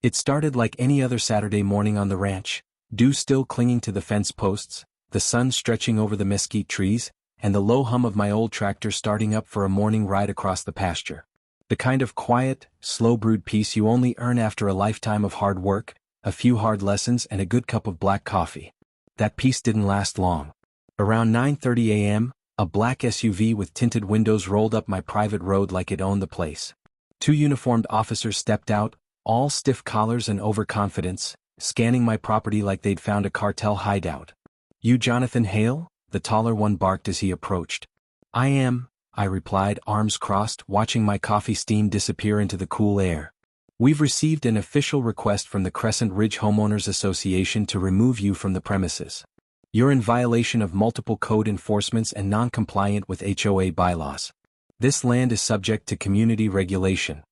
It started like any other Saturday morning on the ranch, dew still clinging to the fence posts, the sun stretching over the mesquite trees, and the low hum of my old tractor starting up for a morning ride across the pasture. The kind of quiet, slow-brewed peace you only earn after a lifetime of hard work, a few hard lessons and a good cup of black coffee. That peace didn't last long. Around 9:30 a.m., a black SUV with tinted windows rolled up my private road like it owned the place. Two uniformed officers stepped out, all stiff collars and overconfidence, scanning my property like they'd found a cartel hideout. "You Jonathan Hale?" the taller one barked as he approached. "I am," I replied, arms crossed, watching my coffee steam disappear into the cool air. "We've received an official request from the Crescent Ridge Homeowners Association to remove you from the premises. You're in violation of multiple code enforcements and non-compliant with HOA bylaws. This land is subject to community regulation."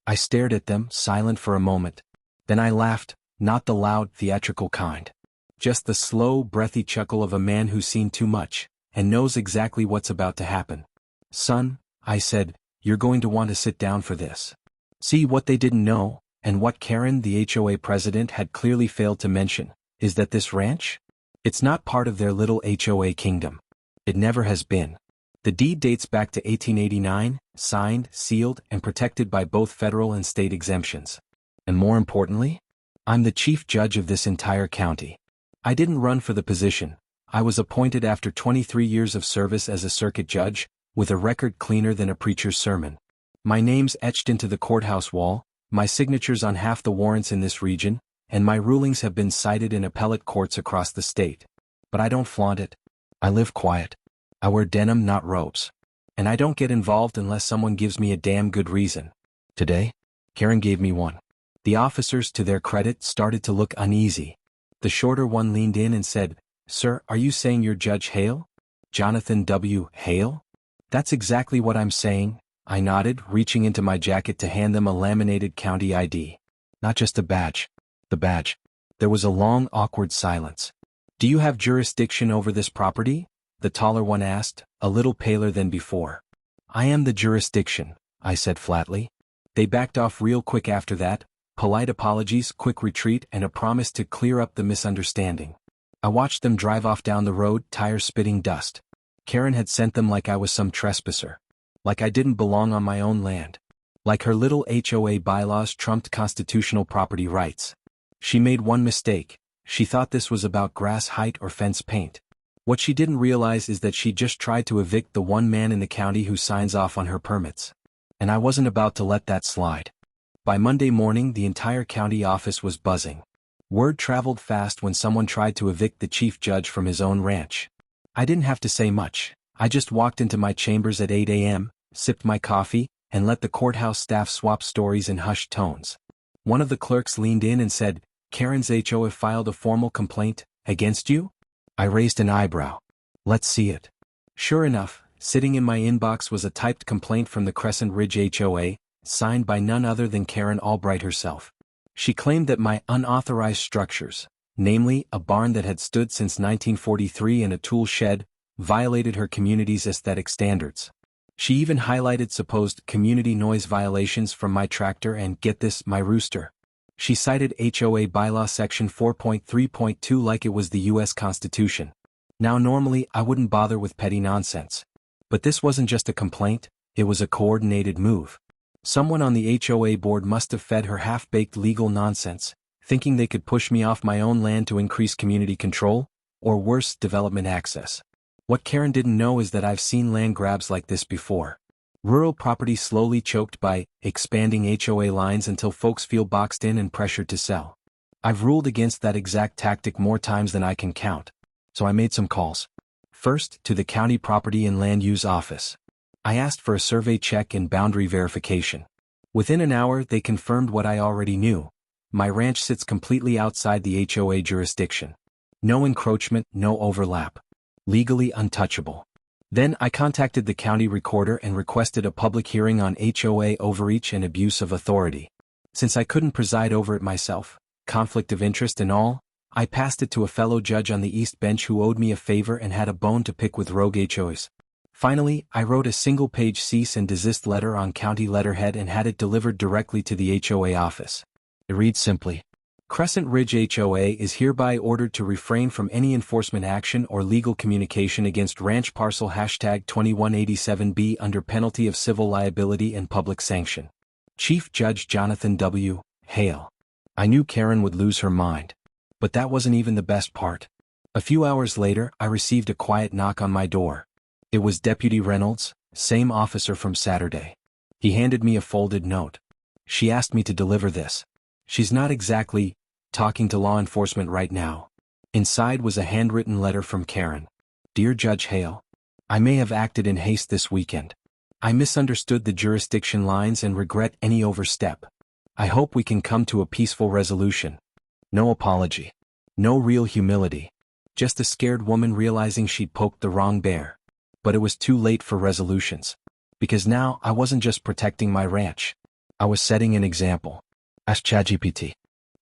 I stared at them, silent for a moment. Then I laughed, not the loud, theatrical kind. Just the slow, breathy chuckle of a man who's seen too much, and knows exactly what's about to happen. "Son," I said, "you're going to want to sit down for this." See, what they didn't know, and what Karen, the HOA president, had clearly failed to mention, is that this ranch? It's not part of their little HOA kingdom. It never has been. The deed dates back to 1889, signed, sealed, and protected by both federal and state exemptions. And more importantly, I'm the chief judge of this entire county. I didn't run for the position. I was appointed after 23 years of service as a circuit judge, with a record cleaner than a preacher's sermon. My name's etched into the courthouse wall, my signature's on half the warrants in this region, and my rulings have been cited in appellate courts across the state. But I don't flaunt it. I live quiet. I wear denim, not robes. And I don't get involved unless someone gives me a damn good reason. Today, Karen gave me one. The officers, to their credit, started to look uneasy. The shorter one leaned in and said, "Sir, are you saying you're Judge Hale? Jonathan W. Hale?" "That's exactly what I'm saying," I nodded, reaching into my jacket to hand them a laminated county ID. Not just a badge. The badge. There was a long, awkward silence. "Do you have jurisdiction over this property?" the taller one asked, a little paler than before. "I am the jurisdiction," I said flatly. They backed off real quick after that, polite apologies, quick retreat, and a promise to clear up the misunderstanding. I watched them drive off down the road, tires spitting dust. Karen had sent them like I was some trespasser. Like I didn't belong on my own land. Like her little HOA bylaws trumped constitutional property rights. She made one mistake. She thought this was about grass height or fence paint. What she didn't realize is that she just tried to evict the one man in the county who signs off on her permits. And I wasn't about to let that slide. By Monday morning, the entire county office was buzzing. Word traveled fast when someone tried to evict the chief judge from his own ranch. I didn't have to say much. I just walked into my chambers at 8 a.m., sipped my coffee, and let the courthouse staff swap stories in hushed tones. One of the clerks leaned in and said, "Karen's HOA filed a formal complaint against you?" I raised an eyebrow. "Let's see it." Sure enough, sitting in my inbox was a typed complaint from the Crescent Ridge HOA, signed by none other than Karen Albright herself. She claimed that my unauthorized structures, namely a barn that had stood since 1943 and a tool shed, violated her community's aesthetic standards. She even highlighted supposed community noise violations from my tractor and, get this, my rooster. She cited HOA bylaw section 4.3.2 like it was the U.S. Constitution. Now normally I wouldn't bother with petty nonsense. But this wasn't just a complaint, it was a coordinated move. Someone on the HOA board must have fed her half-baked legal nonsense, thinking they could push me off my own land to increase community control, or worse, development access. What Karen didn't know is that I've seen land grabs like this before. Rural property slowly choked by expanding HOA lines until folks feel boxed in and pressured to sell. I've ruled against that exact tactic more times than I can count. So I made some calls. First, to the county property and land use office. I asked for a survey check and boundary verification. Within an hour, they confirmed what I already knew. My ranch sits completely outside the HOA jurisdiction. No encroachment, no overlap. Legally untouchable. Then I contacted the county recorder and requested a public hearing on HOA overreach and abuse of authority. Since I couldn't preside over it myself, conflict of interest and all, I passed it to a fellow judge on the East Bench who owed me a favor and had a bone to pick with rogue HOAs. Finally, I wrote a single-page cease and desist letter on county letterhead and had it delivered directly to the HOA office. It reads simply, Crescent Ridge HOA is hereby ordered to refrain from any enforcement action or legal communication against ranch parcel #2187B under penalty of civil liability and public sanction. Chief Judge Jonathan W. Hale. I knew Karen would lose her mind. But that wasn't even the best part. A few hours later, I received a quiet knock on my door. It was Deputy Reynolds, same officer from Saturday. He handed me a folded note. She asked me to deliver this. She's not exactly talking to law enforcement right now. Inside was a handwritten letter from Karen. Dear Judge Hale, I may have acted in haste this weekend. I misunderstood the jurisdiction lines and regret any overstep. I hope we can come to a peaceful resolution. No apology. No real humility. Just a scared woman realizing she'd poked the wrong bear. But it was too late for resolutions. Because now I wasn't just protecting my ranch. I was setting an example. Ask ChatGPT.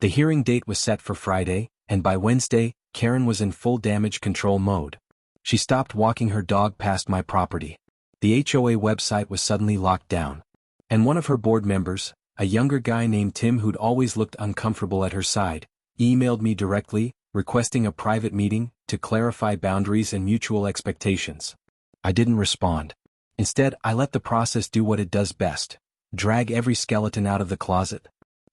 The hearing date was set for Friday, and by Wednesday, Karen was in full damage control mode. She stopped walking her dog past my property. The HOA website was suddenly locked down. And one of her board members, a younger guy named Tim who'd always looked uncomfortable at her side, emailed me directly, requesting a private meeting to clarify boundaries and mutual expectations. I didn't respond. Instead, I let the process do what it does best: drag every skeleton out of the closet.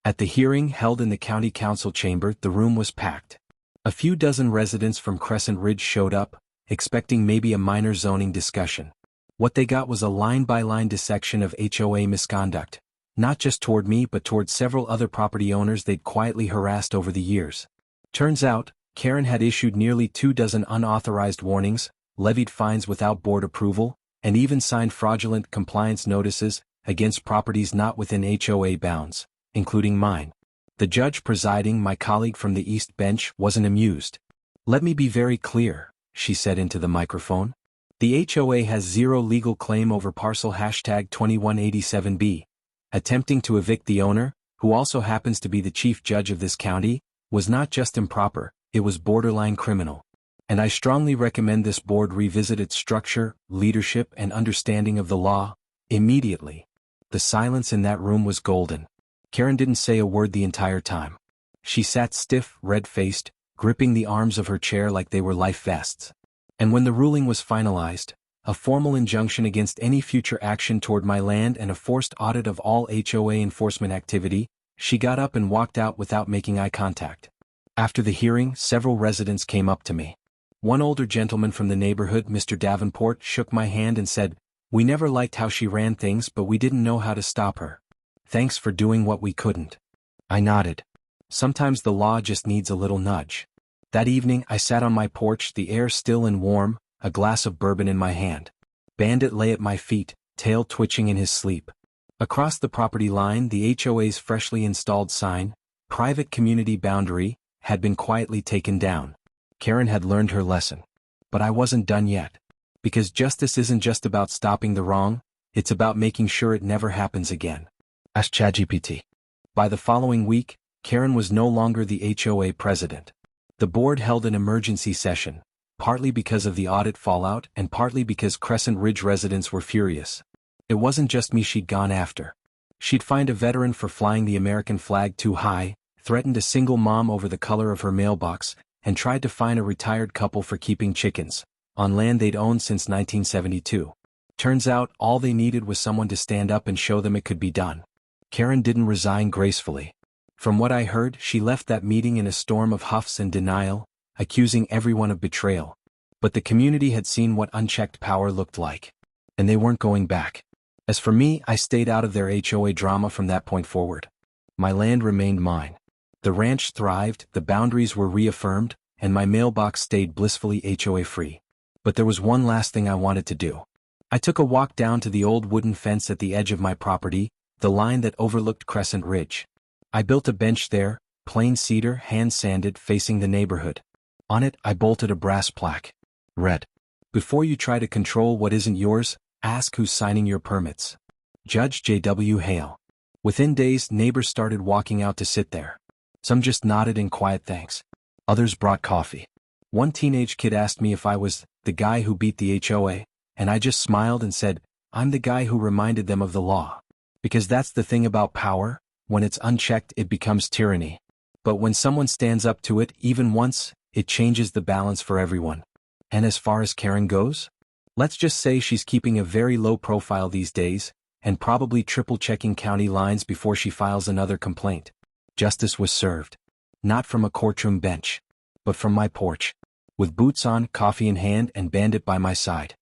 At the hearing held in the county council chamber, the room was packed. A few dozen residents from Crescent Ridge showed up, expecting maybe a minor zoning discussion. What they got was a line-by-line dissection of HOA misconduct, not just toward me but toward several other property owners they'd quietly harassed over the years. Turns out, Karen had issued nearly 24 unauthorized warnings, levied fines without board approval, and even signed fraudulent compliance notices against properties not within HOA bounds, including mine. The judge presiding, my colleague from the East Bench, wasn't amused. Let me be very clear, she said into the microphone. The HOA has zero legal claim over parcel #2187B. Attempting to evict the owner, who also happens to be the chief judge of this county, was not just improper, it was borderline criminal. And I strongly recommend this board revisit its structure, leadership, and understanding of the law, immediately. The silence in that room was golden. Karen didn't say a word the entire time. She sat stiff, red-faced, gripping the arms of her chair like they were life vests. And when the ruling was finalized, a formal injunction against any future action toward my land and a forced audit of all HOA enforcement activity, she got up and walked out without making eye contact. After the hearing, several residents came up to me. One older gentleman from the neighborhood, Mr. Davenport, shook my hand and said, "We never liked how she ran things, but we didn't know how to stop her. Thanks for doing what we couldn't." I nodded. Sometimes the law just needs a little nudge. That evening I sat on my porch, the air still and warm, a glass of bourbon in my hand. Bandit lay at my feet, tail twitching in his sleep. Across the property line, the HOA's freshly installed sign, "Private Community Boundary," had been quietly taken down. Karen had learned her lesson. But I wasn't done yet. Because justice isn't just about stopping the wrong, it's about making sure it never happens again. Ask ChatGPT. By the following week, Karen was no longer the HOA president. The board held an emergency session, partly because of the audit fallout and partly because Crescent Ridge residents were furious. It wasn't just me she'd gone after. She'd fined a veteran for flying the American flag too high, threatened a single mom over the color of her mailbox, and tried to fine a retired couple for keeping chickens on land they'd owned since 1972. Turns out all they needed was someone to stand up and show them it could be done. Karen didn't resign gracefully. From what I heard, she left that meeting in a storm of huffs and denial, accusing everyone of betrayal. But the community had seen what unchecked power looked like. And they weren't going back. As for me, I stayed out of their HOA drama from that point forward. My land remained mine. The ranch thrived, the boundaries were reaffirmed, and my mailbox stayed blissfully HOA-free. But there was one last thing I wanted to do. I took a walk down to the old wooden fence at the edge of my property, the line that overlooked Crescent Ridge. I built a bench there, plain cedar, hand-sanded, facing the neighborhood. On it, I bolted a brass plaque. Read, "Before you try to control what isn't yours, ask who's signing your permits. Judge J.W. Hale." Within days, neighbors started walking out to sit there. Some just nodded in quiet thanks. Others brought coffee. One teenage kid asked me if I was the guy who beat the HOA, and I just smiled and said, "I'm the guy who reminded them of the law." Because that's the thing about power. When it's unchecked, it becomes tyranny. But when someone stands up to it even once, it changes the balance for everyone. And as far as Karen goes? Let's just say she's keeping a very low profile these days, and probably triple-checking county lines before she files another complaint. Justice was served. Not from a courtroom bench, but from my porch. With boots on, coffee in hand, and Bandit by my side.